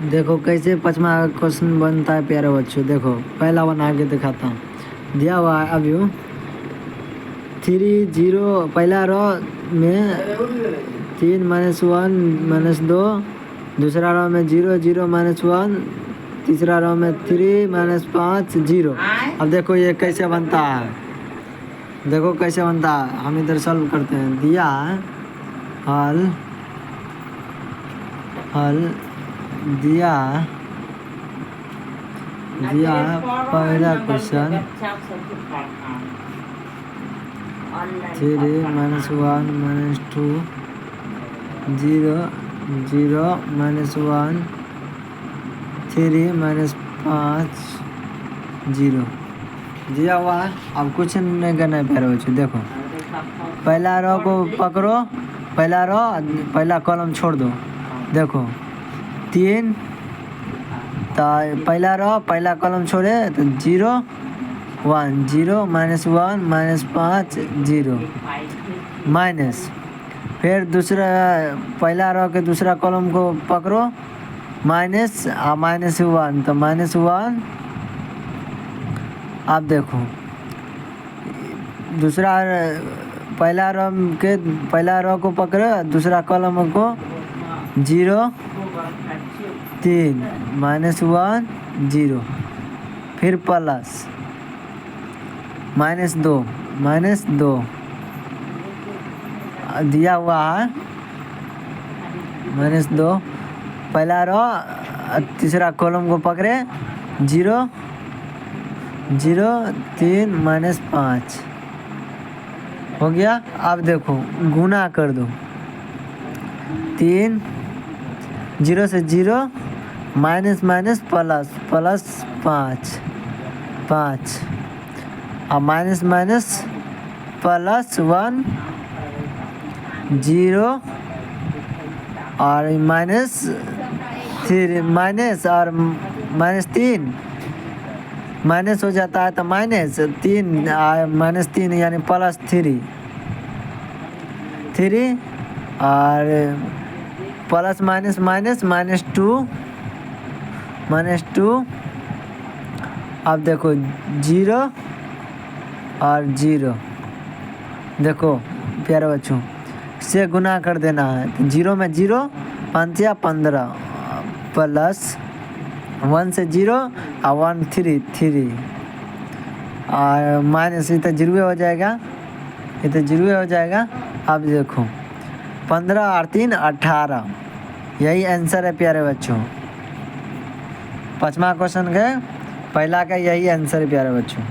देखो कैसे पांचवा क्वेश्चन बनता है प्यारे बच्चों। देखो पहला बना के दिखाता हूँ। दिया हुआ है अभी 3 0 पहला रो में 3 -1 -2, दूसरा रो में 0 0 -1, तीसरा रो में 3 -5 0। अब देखो ये कैसे बनता है, देखो कैसे बनता है। हम इधर सॉल्व करते हैं। दिया हल दिया पहला क्वेश्चन 3 -1 -2 0 0 -1 3 -5 0 दिया हुआ है। अब कुछ नहीं करना है प्यारे बच्चों। देखो पहला रो को पकड़ो, पहला रो पहला कॉलम छोड़ दो। देखो 3 तो पहला रो पहला कॉलम छोड़े तो 0 1 0 -1 -5 0 माइनस। फिर दूसरा पहला रो के दूसरा कॉलम को पकड़ो -1 तो -1। आप देखो दूसरा पहला रो को पकड़ो, दूसरा कॉलम को 0 3 -1 0, फिर प्लस -2 दिया हुआ है -2। पहला रो तीसरा कॉलम को पकड़े 0 0 3 -5 हो गया। अब देखो गुना कर दो, 3 0 से 0 माइनस प्लस 5 अब माइनस प्लस 1 0 और -3 माइनस हो जाता है तो -3 यानी +3 और प्लस -2 अब देखो 0 और 0। देखो प्यारे बच्चों से गुना कर देना है। 0 में 0 5 या 15 प्लस 1 से 0 और 1 3 और माइनस ये तो 0 हो जाएगा, अब देखो 15 और 3 18। यही आंसर है प्यारे बच्चों। पांचवा क्वेश्चन के पहला का यही आंसर है प्यारे बच्चों।